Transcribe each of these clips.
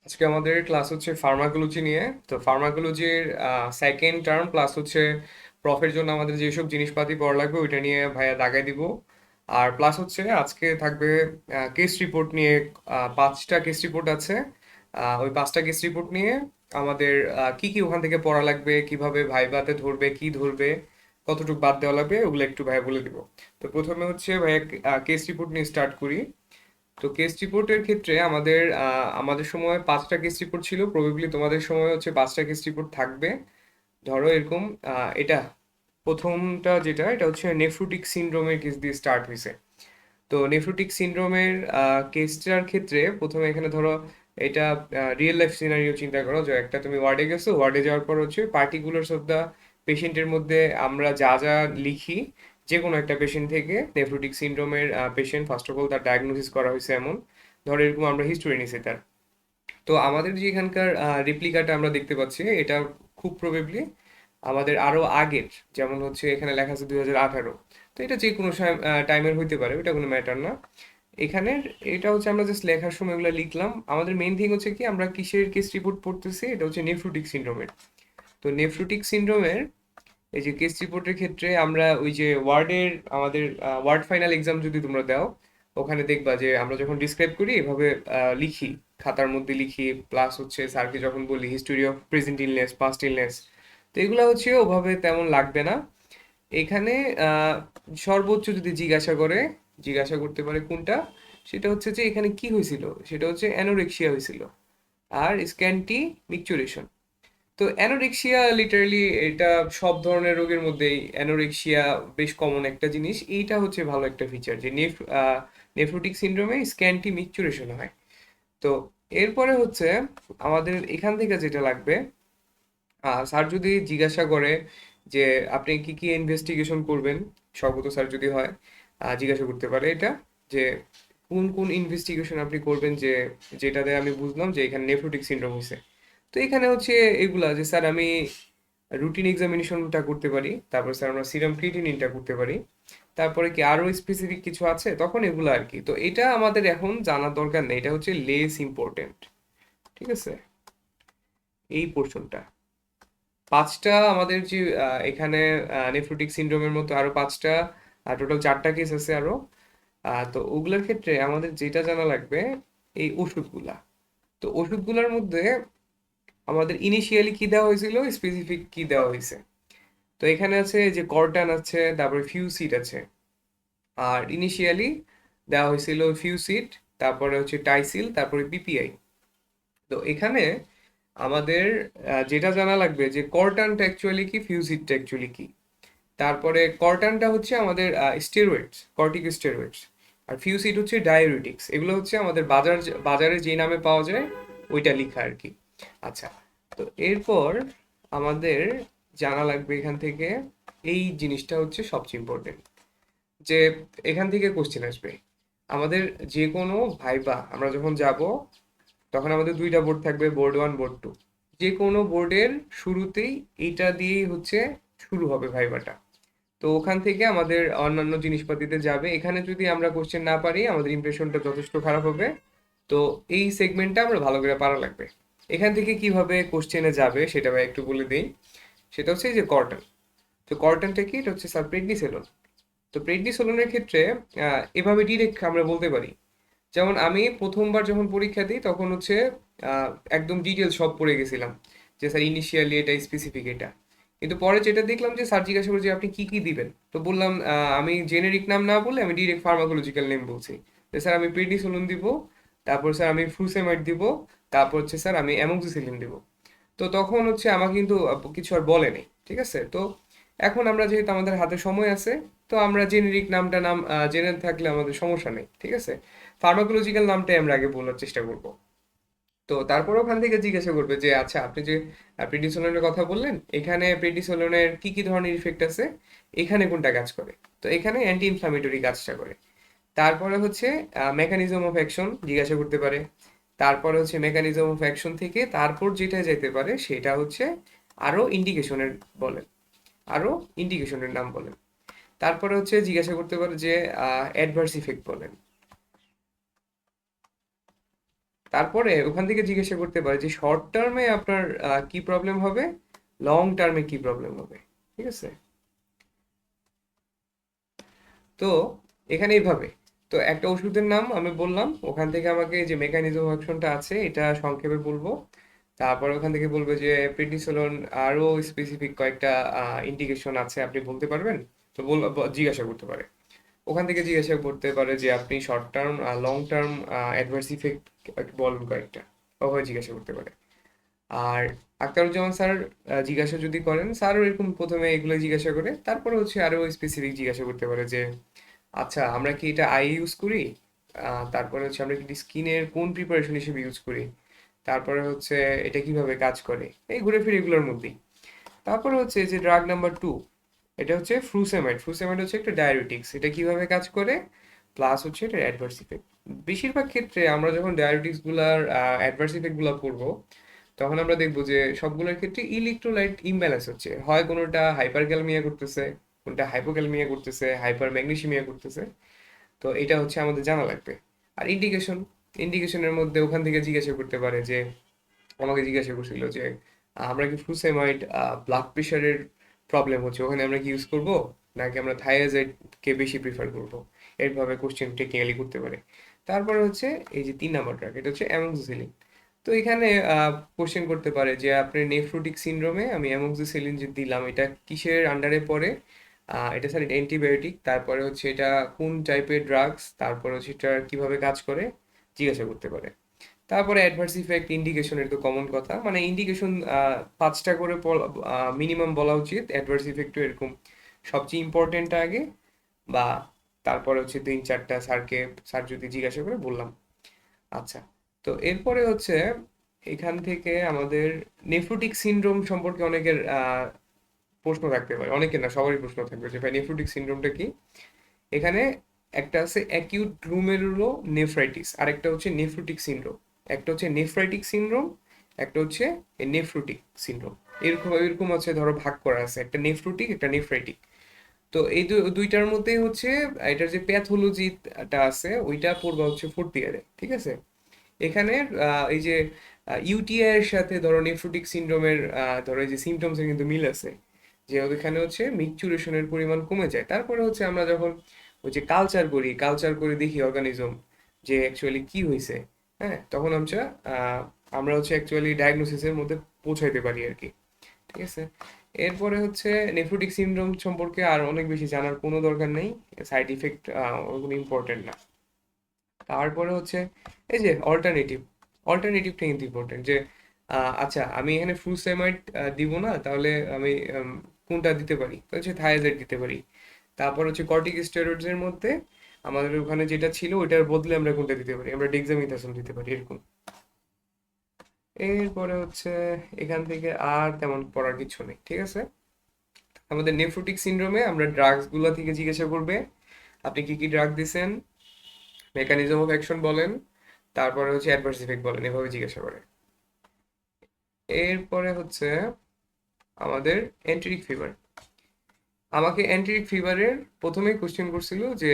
আজকে আমাদের ক্লাস হচ্ছে ফার্মাকোলজি নিয়ে। তো ফার্মাকোলজির সেকেন্ড টার্ম প্লাস হচ্ছে প্রফের জন্য আমাদের যেসব জিনিসপাতি পড়া লাগবে ওইটা নিয়ে ভাইয়া দাগাই দিব। আর প্লাস হচ্ছে আজকে থাকবে কেস রিপোর্ট নিয়ে। 5টা কেস রিপোর্ট আছে। ওই 5টা কেস রিপোর্ট নিয়ে আমাদের কি কি ওখান থেকে পড়া লাগবে, কিভাবে ভাইভাতে ধরবে, কি ধরবে, কতটুকু বাদ দেওয়া লাগবে, ওগুলো একটু ভাইয়া বলে দিব। তো প্রথমে হচ্ছে ভাইয়া কেস রিপোর্ট নিয়ে স্টার্ট করি। তো কেস রিপোর্টের ক্ষেত্রে আমাদের সময় 5টা কেস রিপোর্ট ছিল, প্রবাবলি তোমাদের সময় হচ্ছে 5টা কেস রিপোর্ট থাকবে। ধরো এরকম এটা প্রথমটা যেটা এটা হচ্ছে নেফ্রোটিক সিনড্রোমের কেস দিয়ে স্টার্ট হয়েছে। তো নেফ্রোটিক সিনড্রোমের কেসটার ক্ষেত্রে প্রথমে এখানে ধরো এটা রিয়েল লাইফ সিনারিও চিন্তা করো, যে একটা তুমি ওয়ার্ডে গেছো, ওয়ার্ডে যাওয়ার পর হচ্ছে পার্টিকুলার্স অফ দ্য পেশেন্টের মধ্যে আমরা যা যা লিখি, যে কোনো একটা পেশেন্ট থেকে নেফ্রোটিক সিনড্রোমের পেশেন্ট ফার্স্ট অফ অল তার ডায়াগনোসিস করা হয়েছে এমন ধরো এরকম আমরা হিস্টোরি নিছি তার। তো আমাদের যে এখানকার রেপ্লিকাটা আমরা দেখতে পাচ্ছি এটা খুব প্রবেবলি আমাদের আরো আগের, যেমন হচ্ছে এখানে লেখা আছে 2018। তো এটা যে কোনো টাইমের হইতে পারে, ওটা কোনো ম্যাটার না এখানের। এটা হচ্ছে আমরা জাস্ট লেখার সময় এগুলো লিখলাম। আমাদের মেইন থিং হচ্ছে কি আমরা কিসের কেস রিপোর্ট পড়তেছি, এটা হচ্ছে নেফ্রোটিক সিনড্রোমের। তো নেফ্রোটিক সিনড্রোমের এই যে কেস রিপোর্টের ক্ষেত্রে আমরা ওই যে ওয়ার্ডের আমাদের ওয়ার্ড ফাইনাল এক্সাম যদি তোমরা দাও, ওখানে দেখবা যে আমরা যখন ডিসক্রাইব করি এভাবে লিখি, খাতার মধ্যে লিখি, প্লাস হচ্ছে স্যারকে যখন বলি history of present illness, past illness. তো এগুলো হচ্ছে ওভাবে তেমন লাগবে না এখানে। আহ, সর্বোচ্চ যদি জিজ্ঞাসা করতে পারে কোনটা, সেটা হচ্ছে যে এখানে কি হয়েছিল, সেটা হচ্ছে অ্যানোরেক্সিয়া হয়েছিল আর স্ক্যান্টি মিকচুরেশন। তো অ্যানোরেক্সিয়া লিটারালি এটা সব ধরনের রোগের মধ্যেই অ্যানোরেক্সিয়া বেশ কমন একটা জিনিস। এইটা হচ্ছে ভালো একটা ফিচার যে নেফ্রোটিক সিনড্রোমে স্ক্যান্টি মিকচুরেশন হয়। তো এরপরে হচ্ছে আমাদের এখান থেকে যেটা লাগবে, স্যার যদি জিজ্ঞাসা করে যে আপনি কি কি ইনভেস্টিগেশন করবেন, স্বগত স্যার যদি হয় জিজ্ঞাসা করতে পারে এটা, যে কোন কোন ইনভেস্টিগেশন আপনি করবেন, যে যেটাতে আমি বুঝলাম যে এখানে নেফ্রোটিক সিনড্রোম হয়েছে। তো এখানে হচ্ছে এগুলা যে স্যার আমি রুটিন এক্সামিনেশনটা করতে পারি, তারপর স্যার আমরা সিরাম ক্রিয়েটিনিনটা করতে পারি, তারপরে কি আরো স্পেসিফিক কিছু আছে তখন এগুলো আর কি। তো এটা আমাদের এখন জানার দরকার নেই, এটা হচ্ছে লেস ইম্পর্টেন্ট। ঠিক আছে, এই পোর্শনটা 5টা আমাদের যে এখানে নেফ্রোটিক সিনড্রোমের মতো আরো 5টা, টোটাল 4টা কেস আছে আরো। তো ওগুলোর ক্ষেত্রে আমাদের যেটা জানা লাগবে এই ওষুধগুলা। তো ওষুধগুলোর মধ্যে আমাদের ইনিশিয়ালি কি দেওয়া হয়েছিল, স্পেসিফিক কি দেওয়া হয়েছে। তো এখানে আছে যে কর্টান আছে, তারপরে ফিউসিড আছে। আর ইনিশিয়ালি দেওয়া হয়েছিল ফিউসিড, তারপরে হচ্ছে টাইসিল, তারপরে পিপিআই। তো এখানে আমাদের যেটা জানা লাগবে যে কর্টানটা অ্যাকচুয়ালি কি, ফিউসিডটা অ্যাকচুয়ালি কি। তারপরে কর্টানটা হচ্ছে আমাদের স্টেরয়েডস, কর্টিকোস্টেরয়েডস। আর ফিউসিড হচ্ছে ডায়োরিটিক্স। এগুলো হচ্ছে আমাদের বাজারে যে নামে পাওয়া যায় ওইটা লেখা আর কি। আচ্ছা, তো এরপর আমাদের জানা লাগবে এখান থেকে এই জিনিসটা হচ্ছে সবচেয়ে ইম্পর্টেন্ট, যে এখান থেকে কোশ্চেন আসবে আমাদের। যে কোনো ভাইবা আমরা যখন যাব তখন আমাদের 2টা বোর্ড থাকবে, বোর্ড 1 বোর্ড 2। যে কোনো বোর্ডের শুরুতেই এইটা দিয়েই হচ্ছে শুরু হবে ভাইবাটা। তো ওখান থেকে আমাদের অন্যান্য জিনিসপাতিতে যাবে। এখানে যদি আমরা কোশ্চেন না পারি আমাদের ইমপ্রেশনটা যথেষ্ট খারাপ হবে। তো এই সেগমেন্টটা আমরা ভালো করে পারা লাগবে। এখান থেকে কিভাবে কোশ্চেনে যাবে সেটা ভাই একটু বলে দিই। সেটা হচ্ছে এই যে কর্টন। তো কর্টনটা কি, এটা হচ্ছে সাবপ্রেডনিসোলোন। তো প্রেডনিসোলোনের ক্ষেত্রে এভাবে ডিরেক্ট আমরা বলতে পারি। যেমন আমি প্রথমবার যখন পরীক্ষা দিই তখন হচ্ছে আহ, একদম ডিটেলস সব পড়ে গেছিলাম, যে স্যার ইনিশিয়ালি এটা স্পেসিফিক এটা। কিন্তু পরে যেটা দেখলাম যে স্যার জিজ্ঞাসা করে যে আপনি কি কি দিবেন, তো বললাম আমি জেনেরিক নাম না বলে আমি ডিরেক্ট ফার্মাকোলজিক্যাল নেম বলছি। যে স্যার আমি প্রেডনিসোলোন দিব, তারপর স্যার আমি ফ্লুসেমাইড দিব, তারপর হচ্ছে স্যার আমি অ্যামোক্সিসিলিন দিব। তো তখন হচ্ছে আমাকে কিন্তু কিছু আর বলেনি। ঠিক আছে, তো এখন আমরা যেহেতু আমাদের হাতে সময় আছে, তো আমরা জেনেরিক নাম জেনে থাকলে আমাদের সমস্যা নেই। ঠিক আছে, ফার্মাকোলজিক্যাল নামটাই আমরা আগে বলার চেষ্টা করব। তো তারপর ওখান থেকে জিজ্ঞাসা করবে যে আচ্ছা আপনি যে প্রেডিসোলনের কথা বললেন, এখানে প্রেডিসোলনের কি কি ধরনের ইফেক্ট আছে, এখানে কোনটা কাজ করে। তো এখানে অ্যান্টি ইনফ্লামেটরি কাজটা করে। তারপরে হচ্ছে মেকানিজম অফ অ্যাকশন জিজ্ঞাসা করতে পারে। তারপরে হচ্ছে মেকানিজম অফ অ্যাকশন থেকে তারপর যেটা যেতে পারে সেটা হচ্ছে আরো ইন্ডিকেশনের বলেন, আরো ইন্ডিকেশনের নাম বলেন। তারপরে হচ্ছে জিজ্ঞাসা করতে পারে যে অ্যাডভার্স ইফেক্ট বলেন। তারপরে ওখান থেকে জিজ্ঞাসা করতে পারে যে শর্ট টার্মে আপনার কি প্রবলেম হবে, লং টার্মে কি প্রবলেম হবে। ঠিক আছে, তো এখানে এইভাবে, তো একটা ওষুধের নাম আমি বললাম, ওখান থেকে আমাকে যে মেকানিজম অ্যাকশনটা আছে এটা সংক্ষেপে বলবো। তারপর ওখান থেকে বলবে যে প্রেডনিসোলোন আরো স্পেসিফিক কয়েকটা ইন্ডিকেশন আছে, আপনি বলতে পারবেন? তো জিজ্ঞাসা করতে পারে। ওখান থেকে জিজ্ঞাসা করতে পারে যে আপনি শর্ট টার্ম আর লং টার্ম অ্যাডভার্স ইফেক্ট বলুন কয়েকটা, ওভাবে জিজ্ঞাসা করতে পারে। আর আখতারুজ্জামান স্যার জিজ্ঞাসা যদি করেন, স্যারও এরকম প্রথমে এগুলো জিজ্ঞাসা করে, তারপরে হচ্ছে আরো স্পেসিফিক জিজ্ঞাসা করতে পারে যে আচ্ছা আমরা কি এটা আই ইউজ করি, তারপরে হচ্ছে আমরা কি স্কিনের কোন প্রিপারেশন হিসেবে ইউজ করি, তারপরে হচ্ছে এটা কিভাবে কাজ করে, এই ঘুরে ফিরে এগুলোর মধ্যেই। তারপরে হচ্ছে যে ড্রাগ নাম্বার 2, এটা হচ্ছে ফ্রুসেমাইড। ফ্রুসেমাইড হচ্ছে একটা ডায়াবেটিক্স, এটা কিভাবে কাজ করে, প্লাস হচ্ছে এটা অ্যাডভার্স ইফেক্ট। বেশিরভাগ ক্ষেত্রে আমরা যখন ডায়াবেটিক্স গুলার অ্যাডভার্স ইফেক্ট গুলা পড়বো, তখন আমরা দেখবো যে সবগুলোর ক্ষেত্রে ইলেকট্রোলাইট ইমব্যালেন্স হচ্ছে, হয় কোনোটা হাইপারক্যালমিয়া করতেছে, কোনটা হাইপোক্যালমিয়া করতেছে, হাইপার ম্যাগনেসিমিয়া করতেছে। তো এটা হচ্ছে আমাদের জানা লাগবে। আর ইন্ডিকেশন, ইন্ডিকেশনের মধ্যে ওখান থেকে জিজ্ঞাসা করতে পারে যে, আমাকে জিজ্ঞাসা করছিল যে আমরা কি ফ্লুসেমাইড ব্লাড প্রেশারের প্রবলেম হচ্ছে ওখানে আমরা কি ইউজ করব, নাকি আমরা থায়াজাইড কে বেশি প্রিফার করব, এইভাবে কোশ্চেন টেকনিক্যালি করতে পারে। তারপরে হচ্ছে এই যে 3 নাম্বার ট্র্যাক, এটা হচ্ছে অ্যামোক্সিসিলিন। তো এখানে কোশ্চেন করতে পারে যে আপনার নেফ্রোটিক সিনড্রোমে আমি অ্যামোক্সিসিলিন যে দিলাম এটা কিসের আন্ডারে পড়ে, এটা স্যার অ্যান্টিবায়োটিক, তারপরে হচ্ছে এটা কোন টাইপের ড্রাগস, তারপরে হচ্ছে এটা কিভাবে কাজ করে, জিজ্ঞাসা করতে পারে। তারপরে অ্যাডভার্স ইফেক্ট ইন্ডিকেশনের তো কমন কথা, মানে ইন্ডিকেশন 5টা করে মিনিমাম বলা উচিত, অ্যাডভার্স ইফেক্টও এরকম সবচেয়ে ইম্পর্টেন্টটা আগে, বা তারপরে হচ্ছে 3-4টা স্যারকে, স্যার যদি জিজ্ঞাসা করে বললাম। আচ্ছা, তো এরপরে হচ্ছে এখান থেকে আমাদের নেফ্রোটিক সিনড্রোম সম্পর্কে অনেকের প্রশ্ন থাকতে পারে, অনেকের না সবারই প্রশ্ন থাকবে যে ভাই নেফ্রোটিক সিনড্রোমটা কি। এখানে একটা আছে অ্যাকিউট গ্লুমেরুলো নেফ্রাইটিস, আর একটা হচ্ছে নেফ্রোটিক সিনড্রোম। একটা হচ্ছে নেফ্রাইটিক সিনড্রোম, একটা হচ্ছে নেফ্রোটিক সিনড্রোম। এরকম এরকম হচ্ছে ধরো ভাগ করা আছে, একটা নেফ্রোটিক একটা নেফ্রাইটিক। তো এই দুইটার মধ্যে হচ্ছে এটার যে প্যাথোলজিটা আছে ওইটা পড়বা হচ্ছে 4th ইয়ারে, ঠিক আছে। এখানে এই যে ইউটিআই এর সাথে ধরো নেফ্রোটিক সিনড্রোমের ধরো এই যে সিমটমস এর কিন্তু মিল আছে, যে ওইখানে হচ্ছে মিকচুরেশনের পরিমাণ কমে যায়। তারপরে হচ্ছে আমরা যখন ওই যে কালচার করি, কালচার করে দেখি অর্গানিজম যে অ্যাকচুয়ালি কি হয়েছে, হ্যাঁ, তখন আমরা আমরা হচ্ছে অ্যাকচুয়ালি ডায়াগনোসিসের মধ্যে পৌঁছাইতে পারি আর কি। ঠিক আছে, এরপরে হচ্ছে নেফ্রোটিক সিনড্রোম সম্পর্কে আর অনেক বেশি জানার কোনো দরকার নেই, সাইড ইফেক্ট ওগুলো ইম্পর্টেন্ট না। তারপরে হচ্ছে এই যে অল্টারনেটিভ, অল্টারনেটিভটা কিন্তু ইম্পর্টেন্ট যে আচ্ছা আমি এখানে ফ্লুসেমাইড দিব না, তাহলে আমি কোনটা দিতে পারি, তো হচ্ছে থায়াজাইড দিতে পারি। তারপর হচ্ছে কর্টিক স্টেরয়েডস এর মধ্যে আমাদের ওখানে যেটা ছিল ওইটার বদলে আমরা কোনটা দিতে পারি, আমরা ডেক্সামিথাসোন দিতে পারি এরকম। এরপরে হচ্ছে এখান থেকে আর তেমন পড়ার কিছু নেই, ঠিক আছে। আমাদের নেফ্রোটিক সিনড্রোমে আমরা ড্রাগস গুলা থেকে জিজ্ঞাসা করবে আপনি কি কি ড্রাগ দিছেন, মেকানিজম অফ অ্যাকশন বলেন, তারপরে হচ্ছে অ্যাডভার্স ইফেক্ট বলেন, এভাবে জিজ্ঞাসা করে। এরপরে হচ্ছে আমাদের এন্টেরিক ফিভার। আমাকে এন্টেরিক ফিভারের প্রথমেই কোশ্চেন করছিল যে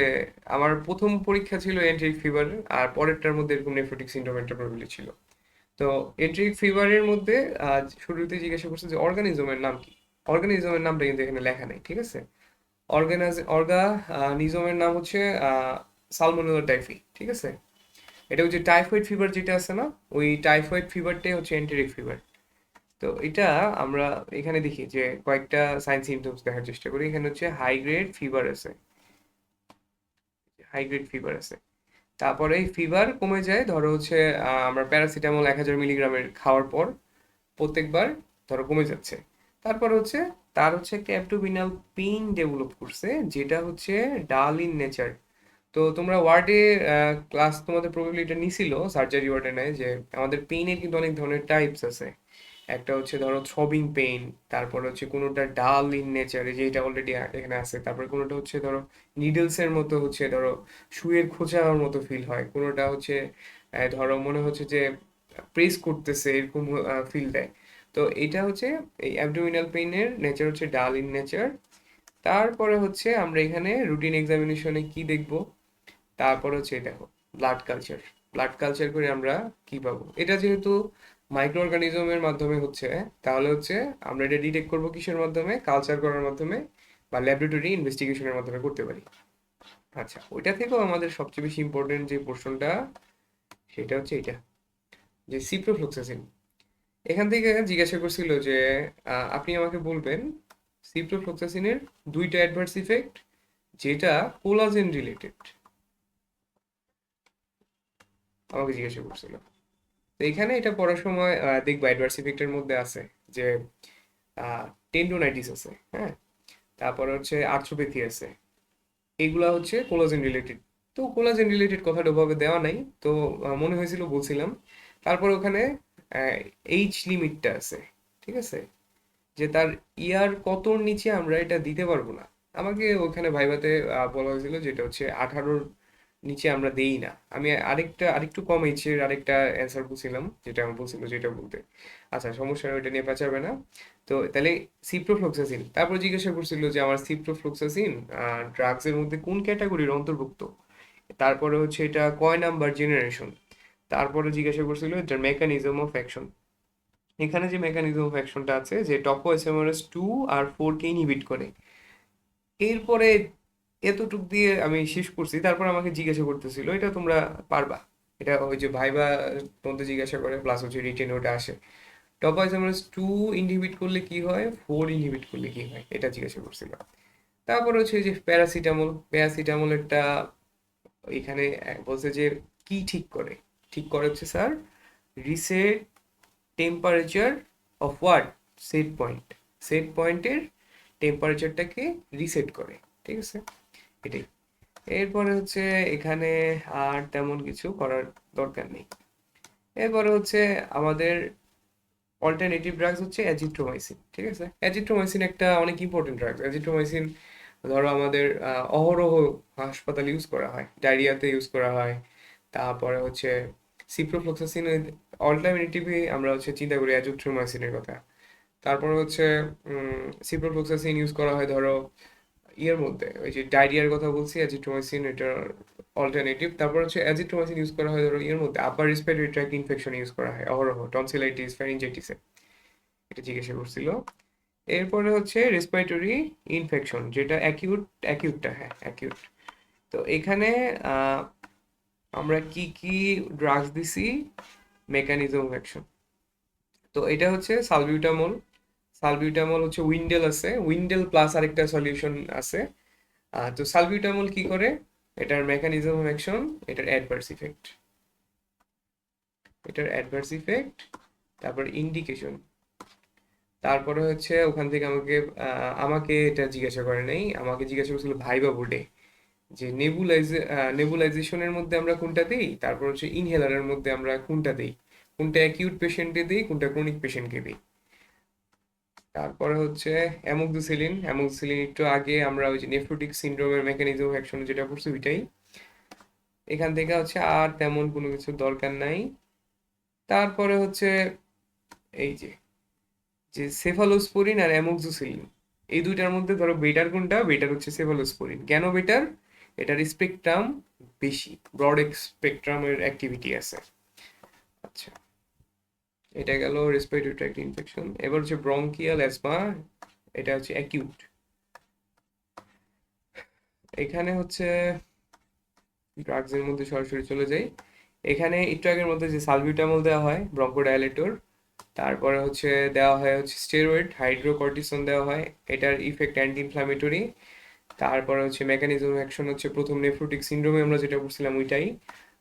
আমার প্রথম পরীক্ষা ছিল এন্টেরিক ফিভার, আর পরেরটার মধ্যে এরকম নেফ্রোটিক সিনড্রোম একটা প্রবলেম ছিল। তো এন্টেরিক ফিভারের মধ্যে শুরুতে জিজ্ঞাসা করছে যে অর্গানিজমের নাম কি। অর্গানিজমের নামটা কিন্তু এখানে লেখা নেই, ঠিক আছে। অর্গানিজমের নাম হচ্ছে সালমোনেলা টাইফি, ঠিক আছে। এটা হচ্ছে টাইফয়েড ফিভার যেটা আছে না, ওই টাইফয়েড ফিভারটাই হচ্ছে এন্টেরিক ফিভার। তো এটা আমরা এখানে দেখি যে কয়েকটা সাইন সিমটমস দেখার চেষ্টা করি। এখানে হচ্ছে হাই গ্রেড ফিভার আছে, হাই গ্রেড ফিভার আছে। তারপরে এই ফিভার কমে যায় ধরো হচ্ছে আমরা প্যারাসিটামল 1000 মিলিগ্রামের খাওয়ার পর প্রত্যেকবার ধরো কমে যাচ্ছে। তারপর হচ্ছে তার হচ্ছে একটা অ্যাবডোমিনাল পেইন ডেভেলপ করছে যেটা হচ্ছে ডাল ইন নেচার। তো তোমরা ওয়ার্ডে ক্লাস তোমাদের প্রবাবলি এটা নিছিল, সার্জারি ওয়ার্ডে নেয় যে আমাদের পেইনের কিন্তু অনেক ধরনের টাইপস আছে। একটা হচ্ছে ধরো থ্রবিং পেইন, তারপর হচ্ছে কোনোটা ডাল ইন নেচারে যেটা অলরেডি এখানে আছে, তারপর কোনোটা হচ্ছে ধরো নিডলস এর মতো হচ্ছে ধরো সুইয়ের খোঁচার মতো ফিল হয়, কোনোটা হচ্ছে ধরো মনে হচ্ছে যে প্রেস করতেছে এরকম ফিল দেয়। তো এটা হচ্ছে এই অ্যাবডোমিনাল পেইনের নেচার হচ্ছে ডাল ইন নেচার। তারপরে হচ্ছে আমরা এখানে রুটিন এক্সামিনেশনে কি দেখব, তারপর হচ্ছে এই দেখো ব্লাড কালচার। ব্লাড কালচার করে আমরা কি পাবো? এটা যেহেতু মাইক্রো অর্গানিজমের মাধ্যমে হচ্ছে, তাহলে হচ্ছে আমরা এটা ডিটেক্ট করবো কিসের মাধ্যমে? কালচার করার মাধ্যমে বা ল্যাবরেটরি ইনভেস্টিগেশনের মাধ্যমে করতে পারি। আচ্ছা, ওইটা থেকেও আমাদের সবচেয়ে বেশি ইম্পর্টেন্ট যে পোর্শনটা, সেটা হচ্ছে এটা, যে সিপ্রোফ্লুক্সাসিন। এখান থেকে জিজ্ঞাসা করছিল যে আপনি আমাকে বলবেন সিপ্রোফ্লুক্সাসিনের দুইটা অ্যাডভার্স ইফেক্ট যেটা কোলাজেন রিলেটেড, আমাকে জিজ্ঞাসা করছিল। তো এখানে এটা পড়ার সময় দেখবা অ্যাডভার্স ইফেক্টের মধ্যে আছে যে টেন্ডোনাইটিস আছে, হ্যাঁ, তারপরে হচ্ছে আর্থ্রোপ্যাথি আছে, এগুলা হচ্ছে কোলাজেন রিলেটেড। তো কোলাজেন রিলেটেড কথাটা ওভাবে দেওয়া নাই, তো মনে হয়েছিল বলছিলাম। তারপর ওখানে এইজ লিমিটটা আছে, ঠিক আছে, যে তার ইয়ার কতর নিচে আমরা এটা দিতে পারবো না। আমাকে ওখানে ভাইভাতে বলা হয়েছিল যেটা হচ্ছে 18-র নিচে আমরা দেই না। আমি আরেকটু কম এইচের আরেকটা অ্যান্সার বলছিলাম, যেটা আমি বলছিল যেটা বলতে। আচ্ছা, সমস্যা নেই, ওইটা নিয়ে পেঁচাবে না। তো তাহলে সিপ্রোফ্লক্সাসিন, তারপর জিজ্ঞাসা করছিল যে আমার সিপ্রোফ্লক্সাসিন ড্রাগসের মধ্যে কোন ক্যাটাগরির অন্তর্ভুক্ত, তারপরে হচ্ছে এটা কয় নাম্বার জেনারেশন, তারপরে জিজ্ঞাসা করছিল এটার মেকানিজম অফ অ্যাকশন। এখানে যে মেকানিজম অফ অ্যাকশনটা আছে যে টপোএসএমআরএস 2 আর 4 কে ইনহিবিট করে, এরপরে এতটুক দিয়ে আমি শেষ করছি। তারপর আমাকে জিজ্ঞাসা করতেছিল এটা তোমরা পারবা, এটা ওই যে ভাইবা তোমাদের জিজ্ঞাসা করে প্লাস হচ্ছে রিটেন ওটা আসে, টপোএসএমআরএস 2 ইনহিবিট করলে কি হয়, 4 ইনহিবিট করলে কি হয়, এটা জিজ্ঞাসা করছিল। তারপর হচ্ছে যে প্যারাসিটামল একটা এখানে বলছে যে কি ঠিক করে, ঠিক করে হচ্ছে sir reset temperature of what, set point, set পয়েন্টের টেম্পারেচারটাকে রিসেট করে, ঠিক আছে, এটাই। এরপরে হচ্ছে এখানে আর তেমন কিছু করার দরকার নেই। এরপরে হচ্ছে আমাদের অল্টারনেটিভ ড্রাগস হচ্ছে অ্যাজিথ্রোমাইসিন, ঠিক আছে। অ্যাজিথ্রোমাইসিন একটা অনেক ইম্পর্টেন্ট ড্রাগস। অ্যাজিথ্রোমাইসিন ধরো আমাদের অহরহ হাসপাতালে ইউজ করা হয়, ডায়রিয়াতে ইউজ করা হয়। তারপরে হচ্ছে সিপ্রোফ্লক্সাসিন, অল্টারনেটিভে আমরা হচ্ছে চিন্তা করি অ্যাজিথ্রোমাইসিনের কথা। তারপরে হচ্ছে সিপ্রোফ্লক্সাসিন ইউজ করা হয় ধরো ইয়ের মধ্যে, ওই যে ডায়রিয়ার কথা বলছি, অ্যাজিথ্রোমাইসিন এটার অল্টারনেটিভ। তারপর হচ্ছে অ্যাজিথ্রোমাইসিন ইউজ করা হয় ধরো ইয়ের মধ্যে, upper respiratory tract infection use করা হয় অহরহ, টনসিলাইটিস, ফ্যারিনজাইটিসে, এটা জিজ্ঞাসা করছিল। এরপরে হচ্ছে রেসপিরেটরি ইনফেকশন, যেটা অ্যাকিউটটা, হ্যাঁ অ্যাকিউট। তো এখানে আহ, আমরা কি কি ড্রাগস দিছি, মেকানিজম অফ অ্যাকশন। তো এটা হচ্ছে সালবিউটামল। সালবিউটামল হচ্ছে উইন্ডেল আছে, উইন্ডেল প্লাস আরেকটা সলিউশন আছে। তো সালবিউটামল কি করে, এটার মেকানিজম অফ অ্যাকশন, এটার অ্যাডভার্স ইফেক্ট, তারপর ইন্ডিকেশন। তারপরে হচ্ছে ওখান থেকে আমাকে আমাকে এটা জিজ্ঞাসা করে নাই, আমাকে জিজ্ঞাসা করছিল ভাইবা বোর্ডে যে নেবুলাইজেশনের মধ্যে আমরা কোনটা দিই, তারপর হচ্ছে ইনহেলারের মধ্যে আমরা কোনটা দিই, কোনটা অ্যাকিউট পেশেন্টে দিই, কোনটা ক্রনিক পেশেন্টকে দিই। তারপরে হচ্ছে অ্যামোক্সিসিলিন একটু আগে আমরা ওই যে নেফ্রোটিক সিনড্রোমের মেকানিজম অফ অ্যাকশন যেটা পড়ছি ওইটাই। এখান থেকে হচ্ছে আর তেমন কোনো কিছু দরকার নাই। তারপরে হচ্ছে এই যে যে সেফালোস্পোরিন আর অ্যামোক্সিসিলিন, এই দুইটার মধ্যে ধরো বেটার কোনটা, বেটার হচ্ছে সেফালোস্পোরিন। কেন বেটার? এটার স্পেকট্রাম বেশি, ব্রড স্পেকট্রামের অ্যাক্টিভিটি আছে। আচ্ছা, এটা গেল রেসপিরেটরি ট্র্যাক্ট ইনফেকশন। এবার হচ্ছে ব্রঙ্কিয়াল অ্যাজমা, এটা হচ্ছে অ্যাকিউট। এখানে হচ্ছে ড্রাগস এর মধ্যে সরাসরি চলে যাই। এখানে একটু আগের মধ্যে যে সালবিউটামল দেওয়া হয় ব্রঙ্কোডাইলেটর, তারপরে হচ্ছে দেওয়া হয় হচ্ছে স্টেরয়েড, হাইড্রোকর্টিসন দেওয়া হয়, এটার ইফেক্ট অ্যান্টি ইনফ্লামেটরি। তারপরে হচ্ছে মেকানিজম অ্যাকশন হচ্ছে প্রথম নেফ্রোটিক সিনড্রোমে আমরা যেটা বলছিলাম ওইটাই।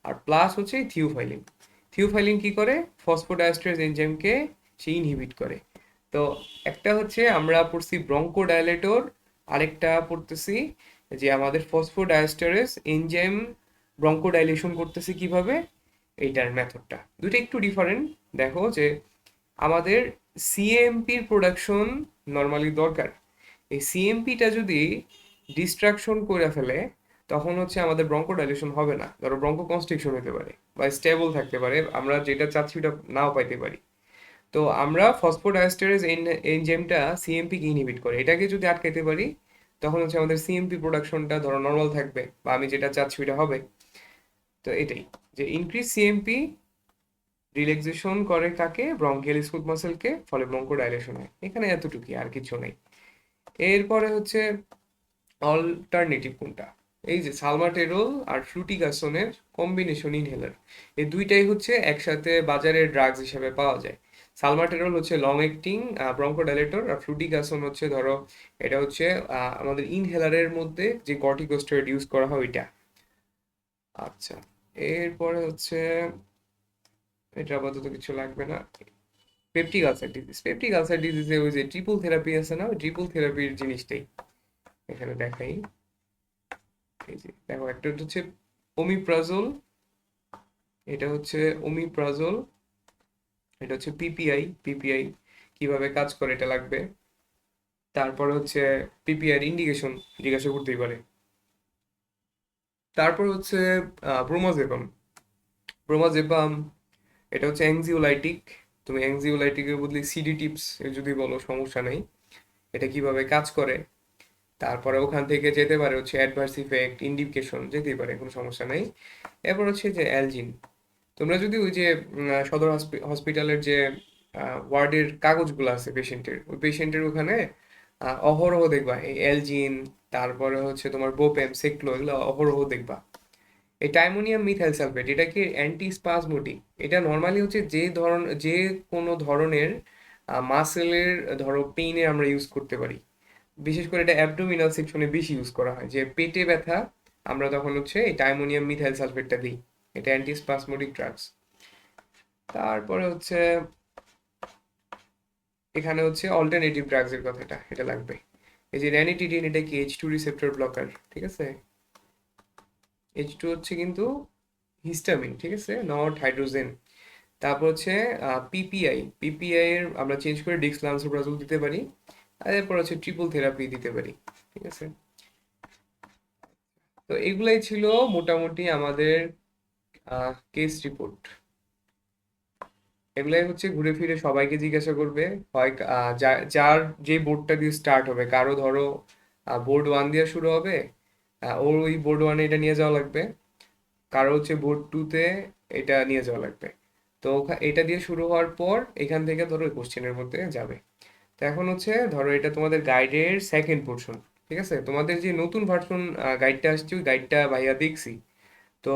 আর প্লাস হচ্ছে থিওফাইলিন। থিওফাইলিন কি করে, ফসফোডাইএস্টারেজ এনজাইমকে সে ইনহিবিট করে। তো একটা হচ্ছে আমরা পড়ছি ব্রঙ্কোডাইলেটর, আরেকটা পড়তেছি যে আমাদের ফসফোডাইএস্টারেজ এনজাইম ব্রঙ্কোডাইলেশন করতেছে কিভাবে, এইটার মেথডটা দুটো একটু ডিফারেন্ট। দেখো যে আমাদের সিএমপির প্রোডাকশন নর্মালি দরকার, এই সিএমপিটা যদি ডিস্ট্রাকশন করে ফেলে তখন হচ্ছে আমাদের ব্রঙ্কোডাইলেশন হবে না, ধরো ব্রঙ্কো কনস্ট্রিকশন হতে পারে বা স্টেবল থাকতে পারে, আমরা যেটা চাচ্ছি ওটা নাও পাইতে পারি। তো আমরা ফসফোডাইএস্টারেজ এনজাইমটা সিএমপি কে ইনহিবিট করে, এটাকে যদি আটকাইতে পারি তখন হচ্ছে আমাদের সিএমপি প্রোডাকশনটা ধরো নর্মাল থাকবে বা আমি যেটা চাচ্ছি ওটা হবে। তো এটাই যে ইনক্রিজ সিএমপি রিল্যাক্সেশন করে কাকে, ব্রঙ্কিয়াল স্মুথ মাসেলকে, ফলে ব্রঙ্কো ডাইলেশন হয়। এখানে এতটুকুই, আর কিছু নেই। এরপরে হচ্ছে অল্টারনেটিভ কোনটা, এই যে সালমাটেরোল আর ফ্লুটিকাসনের কম্বিনেশন ইনহেলার, এই দুইটাই হচ্ছে একসাথে বাজারে ড্রাগস হিসেবে পাওয়া যায়। সালমাটেরোল হচ্ছে লং অ্যাক্টিং ব্রঙ্কোডাইলেটর, আর ফ্লুটিকাসন হচ্ছে ধরো এটা হচ্ছে আমাদের ইনহেলারের মধ্যে যে কর্টিকোস্টেরয়েড ইউজ করা হয় ওইটা। আচ্ছা, এরপরে হচ্ছে এটা আপাতত কিছু লাগবে না। Peptic ulcer disease, peptic ulcer ডিজিজে ওই যে ট্রিপল থেরাপি আছে না, ওই ট্রিপল থেরাপির জিনিসটাই এখানে দেখাই। এই যে দেখো, একটা হচ্ছে ওমিপ্রাজোল, এটা হচ্ছে ওমিপ্রাজোল, এটা হচ্ছে পিপিআই। পিপিআই কিভাবে কাজ করে এটা লাগবে। তারপর হচ্ছে পিপিআই ইন্ডিকেশন জিজ্ঞাসা করতেই পারে। তারপর হচ্ছে ব্রোমাজেপাম। ব্রোমাজেপাম এটা হচ্ছে অ্যাংজিওলাইটিক, তুমি অ্যাংজিওলাইটিকের বদলে সিডি টিপস যদি বলো সমস্যা নেই। এটা কিভাবে কাজ করে, তারপরে ওখান থেকে যেতে পারে হচ্ছে অ্যাডভার্স ইফেক্ট ইন্ডিকেশন, যেতেই পারে, কোনো সমস্যা নেই। এরপর হচ্ছে যে অ্যালজিন, তোমরা যদি ওই যে সদর হসপিটালের যে ওয়ার্ডের কাগজগুলো আছে পেশেন্টের, ওই পেশেন্টের ওখানে অহরহ দেখবা এই অ্যালজিন, তারপরে হচ্ছে তোমার বোপেম সেক্লো, এগুলো অহরহ দেখবা। এই টাইমোনিয়াম মিথাইল সালফেট এটা কি অ্যান্টি স্পাজমোটিক, এটা নর্মালি হচ্ছে যে কোনো ধরনের মাসেলের ধরো পেইনে আমরা ইউজ করতে পারি। বিশেষ করে এটা অ্যাবডোমিনাল সেকশনে বেশি ইউজ করা হয়, যে পেটে ব্যথা আমরা তখন হচ্ছে এই টাইমোনিয়াম মিথাইল সালফেটটা দিই। এটা অ্যান্টি স্পাসমোটিক ড্রাগস। তারপরে হচ্ছে এখানে হচ্ছে অল্টারনেটিভ ড্রাগস এর কথাটা, এটা লাগবে। এই যে র্যানিটিডিন, এটা কি H2 রিসেপ্টর ব্লকার, ঠিক আছে। H2 হচ্ছে কিন্তু হিস্টামিন, ঠিক আছে, নট হাইড্রোজেন। তারপর হচ্ছে পিপিআই, পিপিআই এর আমরা চেঞ্জ করে ডিক্সলান্সোপ্রাজোল দিতে পারি। আর এরপর হচ্ছে ট্রিপল থেরাপি দিতে পারি, ঠিক আছে। তো এগুলাই ছিল মোটামুটি আমাদের কেস রিপোর্ট। এগুলাই হচ্ছে ঘুরে ফিরে সবাইকে জিজ্ঞাসা করবে, হয় যার যে বোর্ডটা দিয়ে স্টার্ট হবে, কারো ধরো বোর্ড 1 দিয়ে শুরু হবে, ওর ওই বোর্ড 1 এটা নিয়ে যাওয়া লাগবে। কারো হচ্ছে বোর্ড 2 তে এটা নিয়ে যাওয়া লাগবে। তো এটা দিয়ে শুরু হওয়ার পর এখান থেকে ধরো কোশ্চেনের মধ্যে যাবে। তো এখন হচ্ছে ধরো এটা তোমাদের গাইডের সেকেন্ড পোর্শন, ঠিক আছে। তোমাদের যে নতুন ভার্সন গাইডটা আসছে, ওই গাইডটা ভাইয়া দেখছি। তো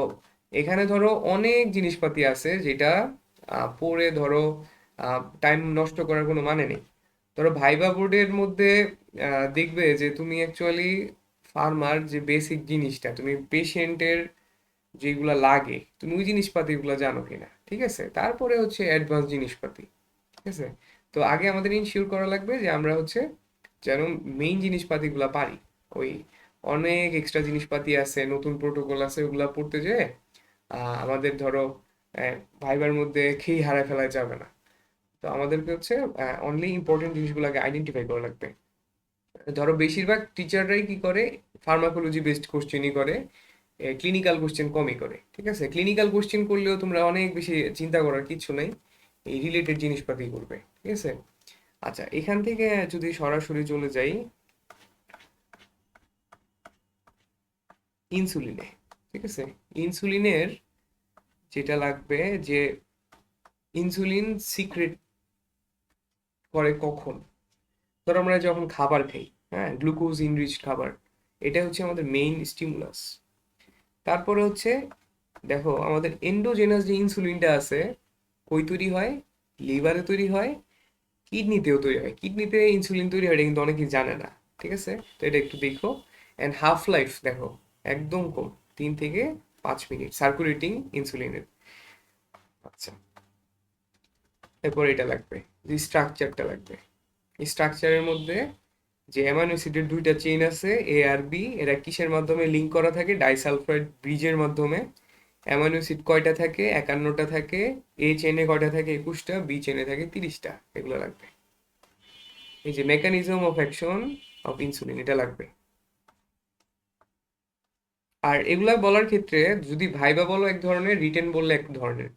এখানে ধরো অনেক জিনিসপাতি আছে যেটা পড়ে ধরো টাইম নষ্ট করার কোনো মানে নেই। ধরো ভাইবা বোর্ডের মধ্যে দেখবে যে তুমি অ্যাকচুয়ালি ফার্মার যে বেসিক জিনিসটা, তুমি পেশেন্টের যেগুলা লাগে তুমি ওই জিনিসপাতিগুলো জানো কিনা, ঠিক আছে। তারপরে হচ্ছে অ্যাডভান্স জিনিসপাতি, ঠিক আছে। তো আগে আমাদের ইনশিওর করা লাগবে যে আমরা হচ্ছে যেন মেইন জিনিসপাতিগুলো পারি। ওই অনেক এক্সট্রা জিনিসপাতি আছে, নতুন প্রোটোকল আছে, ওগুলা পড়তে যেয়ে আমাদের ধরো ভাইবার মধ্যে খেই হারায় ফেলা যাবে না। তো আমাদেরকে হচ্ছে অনলি ইম্পর্টেন্ট জিনিসগুলোকে আইডেন্টিফাই করা লাগবে। ধরো বেশিরভাগ টিচাররাই কি করে, ফার্মাকোলজি বেসড কোশ্চেনই করে, ক্লিনিক্যাল কোশ্চেন কমই করে, ঠিক আছে। ক্লিনিক্যাল কোশ্চেন করলেও তোমরা অনেক বেশি চিন্তা করার কিছু নাই, এই রিলেটেড জিনিসপাতি করবে, ঠিক আছে। আচ্ছা, এখান থেকে যদি সরাসরি চলে যাই ইনসুলিনে, ঠিক আছে। ইনসুলিনের যেটা লাগবে, যে ইনসুলিন সিক্রেট করে কখন, ধরো আমরা যখন খাবার খাই, হ্যাঁ, গ্লুকোজ ইনরিচড খাবার, এটা হচ্ছে আমাদের মেইন স্টিমুলাস। তারপরে হচ্ছে দেখো আমাদের এন্ডোজেনাস যে ইনসুলিনটা আছে, কই তৈরি হয়, লিভারে তৈরি হয়, কিডনিতেও তৈরি হয়। কিডনিতে ইনসুলিন তৈরি হয়, এটা কিন্তু অনেকেই জানে না, ঠিক আছে। তো এটা একটু দেখো। অ্যান্ড হাফ লাইফ দেখো একদম কম, 3 থেকে 5 মিনিট সার্কুলেটিং ইনসুলিনের। আচ্ছা, এরপর এটা লাগবে, যে স্ট্রাকচারটা লাগবে। এই স্ট্রাকচারের মধ্যে যে অ্যামাইনো অ্যাসিডের দুইটা চেইন আছে, এ আর বি, এরা কিসের মাধ্যমে লিংক করা থাকে, ডাইসালফাইড ব্রিজের মাধ্যমে। অ্যামাইনো অ্যাসিড কয়টা থাকে, 51টা থাকে। এ চেনে কয়টা থাকে, 21টা। বি চেনে থাকে 30টা। এগুলো লাগবে। এই যে mechanism of action of insulin, এটা লাগবে। আর এগুলা বলার ক্ষেত্রে যদি ভাইবা বলো এক ধরনের, রিটেন বললে এক ধরনের।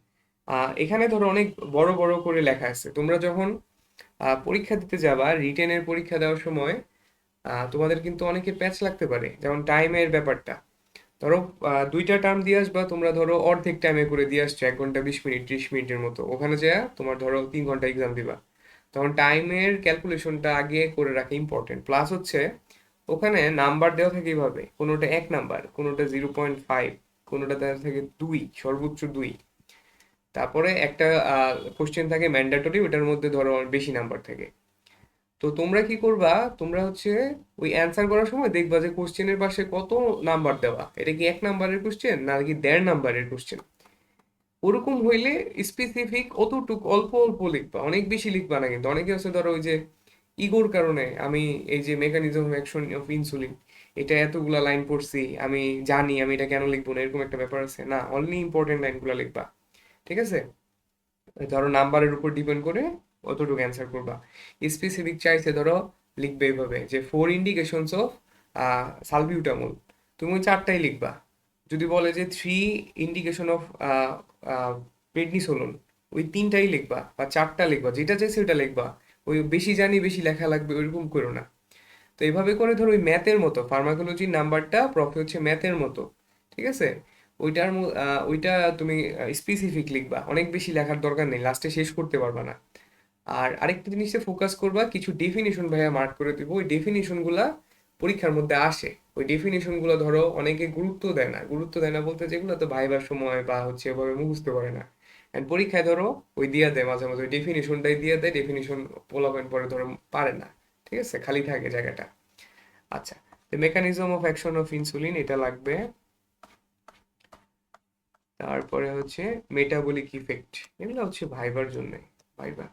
এখানে ধরো অনেক বড় বড় করে লেখা আছে, তোমরা যখন পরীক্ষা দিতে যাবা, রিটেনের পরীক্ষা দেওয়ার সময় তোমাদের কিন্তু অনেকের প্যাচ লাগতে পারে, যেমন টাইমের ব্যাপারটা। ধরো দুইটা টার্ম দিয়ে আসবা, তোমরা ধরো অর্ধেক টাইমে করে দিয়ে আসছো, 1 ঘন্টা 20 মিনিট 30 মিনিটের মতো, ওখানে যা তোমার ধরো 3 ঘন্টা এক্সাম দিবা, তখন টাইমের ক্যালকুলেশনটা আগে করে রাখা ইম্পর্টেন্ট। প্লাস হচ্ছে ওখানে নাম্বার দেওয়া থাকে এইভাবে, কোনোটা 1 নাম্বার, কোনোটা 0.5, কোনোটা দেওয়া থাকে 2, সর্বোচ্চ 2। তারপরে একটা কোশ্চেন থাকে ম্যান্ডেটরি, ওটার মধ্যে ধরো বেশি নাম্বার থাকে। তো তোমরা কি করবা, তোমরা হচ্ছে ওই অ্যান্সার করার সময় দেখবা যে কোশ্চেনের পাশে কত নাম্বার দেওয়া, এটা কি 1 নাম্বারের কোশ্চেন নাকি 1.5 নাম্বারের কোশ্চেন। ওরকম হইলে স্পেসিফিক অতটুকু অল্প অল্প লিখবা, অনেক বেশি লিখবা না। কিন্তু অনেকে আছে ধরো ওই যে ইগোর কারণে, আমি এই যে mechanism of action of insulin, এটা এতগুলা লাইন পড়ছি, আমি জানি, আমি এটা কেন লিখবো না, এরকম একটা ব্যাপার আছে না, অনলি ইম্পর্টেন্ট লাইনগুলো লিখবা। ঠিক আছে, ধরো নাম্বারের উপর ডিপেন্ড করে অতটুকু অ্যান্সার করবা। স্পেসিফিক চাইছে ধরো লিখবে এইভাবে যে 4 ইন্ডিকেশনস অফ সালবিউটামল, তুমি ওই 4টাই লিখবা। যদি বলে যে 3 ইন্ডিকেশন অফ প্রেডনিসোলোন, ওই 3টাই লিখবা বা 4টা লিখবা, যেটা চাইছে ওইটা লিখবা। ওই বেশি জানি বেশি লেখা লাগবে ওইরকম করো না। তো এইভাবে করে ধরো ওই ম্যাথের মতো ফার্মাকোলজির নাম্বারটা প্রফে হচ্ছে ম্যাথের মতো। ঠিক আছে, ওইটা তুমি স্পেসিফিক লিখবা, অনেক বেশি লেখার দরকার নেই, লাস্টে শেষ করতে পারবা না। আর আরেকটা জিনিসে ফোকাস করবা, কিছু ডেফিনিশন ভাইয়া মার্ক করে দেবো, ওই ডেফিনিশন গুলা পরীক্ষার মধ্যে আসে। ওই ডেফিনিশন গুলো ধরো অনেকে গুরুত্ব দেয় না বলতে যেগুলো তো ভাইবার সময় বা হচ্ছে এভাবে মুখস্থ করে না, এন্ড পরীক্ষায় ধরো ওই দিয়া দেয় মাঝে মাঝে, ওই ডেফিনিশনটাই দিয়ে দেয়, ডেফিনিশন পোলাপয়েন্ট পরে ধরো পারে না। ঠিক আছে, খালি থাকে জায়গাটা। আচ্ছা, mechanism of action of insulin এটা লাগবে। তারপরে হচ্ছে মেটাবলিক ইফেক্ট, এগুলো হচ্ছে ভাইবার জন্য। ভাইবা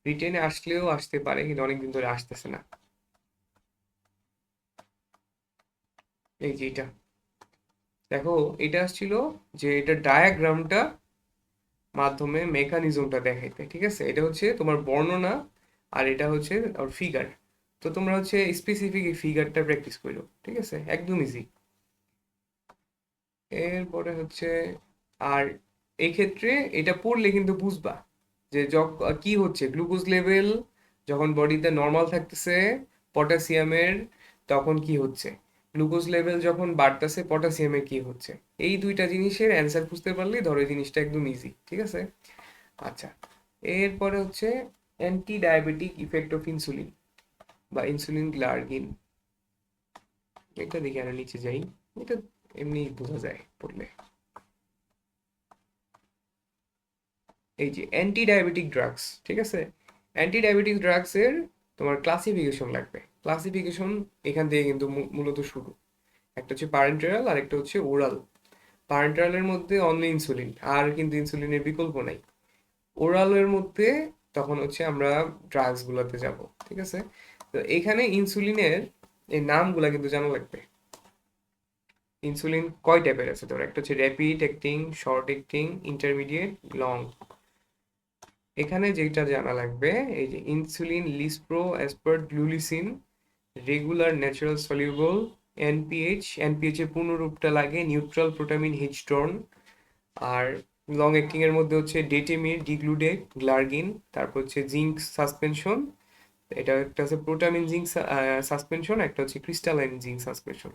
রিটেনে আসলেও আসতে পারে, কিন্তু অনেকদিন ধরে আসতেছে না। এই যে এটা দেখো, এটা আসছিল যে এটা ডায়াগ্রামটা মাধ্যমে মেকানিজমটা দেখাইতে। ঠিক আছে, এটা হচ্ছে তোমার বর্ণনা, আর এটা হচ্ছে ফিগার। তো তোমরা হচ্ছে স্পেসিফিক এই ফিগারটা প্র্যাকটিস করো। ঠিক আছে, একদম ইজি। এরপরে হচ্ছে, আর এই ক্ষেত্রে এটা পড়লে কিন্তু বুঝবা যে কি হচ্ছে গ্লুকোজ লেভেল যখন বডিতে নর্মাল থাকতেছে পটাশিয়ামের, তখন কি হচ্ছে, গ্লুকোজ লেভেল যখন বাড়তেছে পটাশিয়ামের কি হচ্ছে। এই দুইটা জিনিসের অ্যান্সার খুঁজতে পারলেই ধরো এই জিনিসটা একদম ইজি। ঠিক আছে, আচ্ছা। এরপরে হচ্ছে anti diabetic effect of insulin বা ইনসুলিন গ্লার্গিন। এটা দেখে আরো নিচে যাই, এটা এমনি বোঝা যায় পড়লে। এই যে অ্যান্টি ডায়াবেটিক ড্রাগস, ঠিক আছে, অ্যান্টি ডায়াবেটিক ড্রাগস এর তোমার ক্লাসিফিকেশন লাগবে। ক্লাসিফিকেশন এখান থেকে কিন্তু মূলত শুরু। একটা হচ্ছে প্যারেন্টেরাল আর একটা হচ্ছে ওরাল। প্যারেন্টেরালের মধ্যে অনলি ইনসুলিন, আর কিন্তু ইনসুলিনের বিকল্প নাই। ওরালের মধ্যে তখন হচ্ছে আমরা ড্রাগস গুলাতে যাব। ঠিক আছে, তো এখানে ইনসুলিনের এই নামগুলা কিন্তু জানা লাগবে। ইনসুলিন কয় টাইপের আছে, ধর একটা হচ্ছে rapid acting, short acting, intermediate, long. এখানে যেটা জানা লাগবে, এই যে insulin lispro, Asphalt, glulisine, regular natural soluble, এনপিএইচ, এনপিএইচ এর পূর্ণরূপটা লাগে নিউট্রাল প্রোটামিন হিচটর্ন। আর লং অ্যাক্টিং এর মধ্যে হচ্ছে ডেটেমির, ডিগ্লুডেক, গ্লার্গিন, তারপর হচ্ছে জিঙ্ক সাসপেনশন, এটা একটা আছে প্রোটামিন জিঙ্ক সাসপেনশন, একটা হচ্ছে ক্রিস্টালাইন জিঙ্ক সাসপেনশন।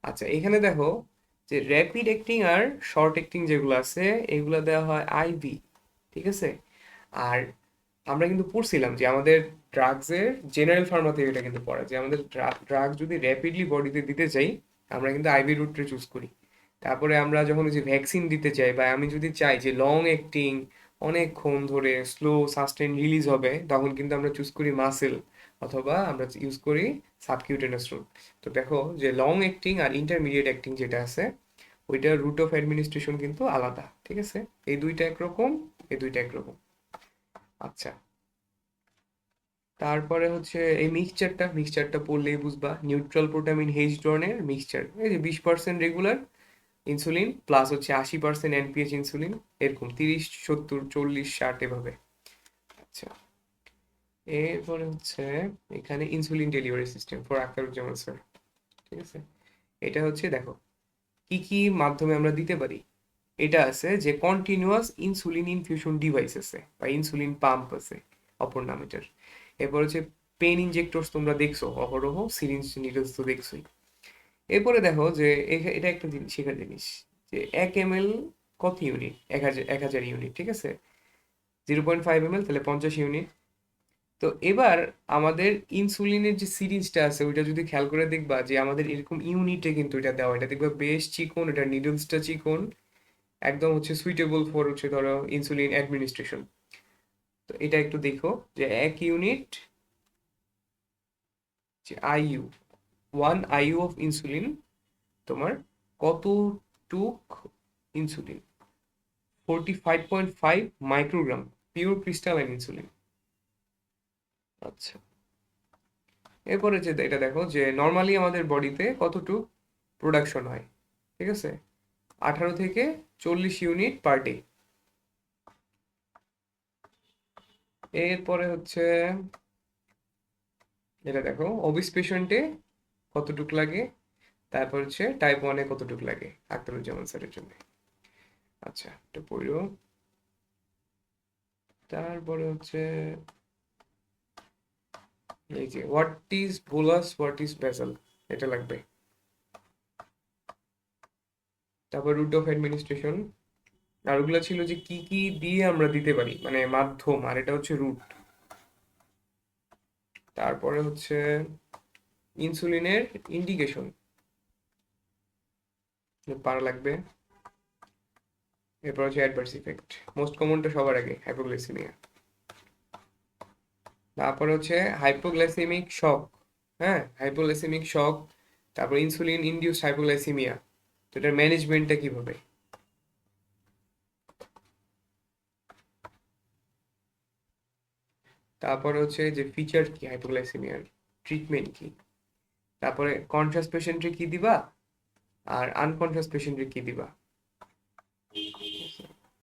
আচ্ছা, এখানে দেখো যে র্যাপিড অ্যাক্টিং আর শর্ট অ্যাক্টিং যেগুলো আছে এগুলো দেওয়া হয় আইভি। ঠিক আছে, আর আমরা কিন্তু পড়ছিলাম যে আমাদের ড্রাগসের জেনারেল ফার্মাতে এটা কিন্তু পড়ে যে আমাদের ড্রাগ যদি র্যাপিডলি বডিতে দিতে চাই, আমরা কিন্তু আইভি রুটটা চুজ করি। তারপরে আমরা যখন ওই যে ভ্যাকসিন দিতে চাই, বা আমি যদি চাই যে লং অ্যাক্টিং অনেকক্ষণ ধরে স্লো সাস্টেন রিলিজ হবে, তখন কিন্তু আমরা চুজ করি মাসেল, অথবা আমরা ইউজ করি সাবকিউটেনাস রুট। তো দেখো যে লং অ্যাক্টিং আর ইন্টারমিডিয়েট অ্যাক্টিং যেটা আছে, ওইটার রুট অফ অ্যাডমিনিস্ট্রেশন কিন্তু আলাদা। ঠিক আছে, এই দুইটা একরকম, এই দুইটা একরকম। আচ্ছা, তারপরে হচ্ছে এই মিক্সচারটা পড়লেই বুঝবা, নিউট্রাল প্রোটামিন হেজ ধরনের মিক্সচার, এই যে 20% রেগুলার ইনসুলিন প্লাস হচ্ছে 80% এনপিএচ ইনসুলিন, এরকম 30 70 40 60 এভাবে। আচ্ছা, এরপরে হচ্ছে এখানে insulin delivery system for Akhtaruzzaman sir. ঠিক আছে, এটা হচ্ছে দেখো কি কি মাধ্যমে আমরা দিতে পারি। এটা আছে যে কন্টিনিউয়াস ইনসুলিন ইনফিউশন ডিভাইস আছে বা ইনসুলিন পাম্প আছে অপর নাম এটার। এরপর হচ্ছে পেন ইনজেক্টরস, তোমরা দেখছো অহরহ, সিরিঞ্জ নিডলস তো দেখছোই। এরপরে দেখো যে এটা একটা জিনিস শেখার জিনিস যে 1 ml কত ইউনিট, 1000 ইউনিট, ঠিক আছে? 0.5 ml তাহলে 50 ইউনিট। তো এবার আমাদের ইনসুলিনের যে সিরিজটা আছে ওইটা যদি খেয়াল করে দেখবা যে আমাদের এরকম ইউনিটে কিন্তু এটা দেওয়া, এটা দেখবা বেশ চিকন, এটা নিডলসটা চিকন, একদম হচ্ছে সুইটেবল ফর হচ্ছে ধরো ইনসুলিন অ্যাডমিনিস্ট্রেশন। তো এটা একটু দেখো যে 1 ইউনিট যে আইইউ, 1 IU অফ ইনসুলিন তোমার কতটুক insulin, 45.5 microgram pure crystalline insulin. আচ্ছা, এরপরে যে এটা দেখো যে নর্মালি আমাদের বডিতে কতটুক প্রোডাকশন হয়, ঠিক আছে? 18 থেকে 40 ইউনিট পার ডে। এরপরে হচ্ছে এটা দেখো অবিস পেশেন্টে কতটুক লাগে, তারপর হচ্ছে টাইপ 1-এ কতটুক লাগে আখতারুজ্জামান স্যারের জন্য। আচ্ছা, এটা পড়ো। তারপরে হচ্ছে এই যে what is bolus, what is vessel, এটা লাগবে। তারপর রুট অফ অ্যাডমিনিস্ট্রেশন, আর ওগুলো ছিল যে কি কি দিয়ে আমরা দিতে পারি, মানে মাধ্যম, আর এটা হচ্ছে রুট। তারপরে হচ্ছে ইনসুলিনের ইন্ডিকেশন পারা লাগবে। এরপর হচ্ছে অ্যাডভার্স ইফেক্ট, মোস্ট কমনটা সবার আগে হাইপোগ্লাইসিমিয়া। তারপর হচ্ছে হাইপোগ্লাইসেমিক শক, হ্যাঁ হাইপোগ্লাইসেমিক শক। তারপর ইনসুলিন ইনডিউসড হাইপোগ্লাইসিমিয়া, তো এটার ম্যানেজমেন্টটা কিভাবে। তারপর হচ্ছে যে ফিচার কি হাইপোগ্লাইসেমিয়ার, ট্রিটমেন্ট কি, তারপরে কনসাস পেশেন্টে কি দিবা আর আনকনসাস পেশেন্টে কি দিবা।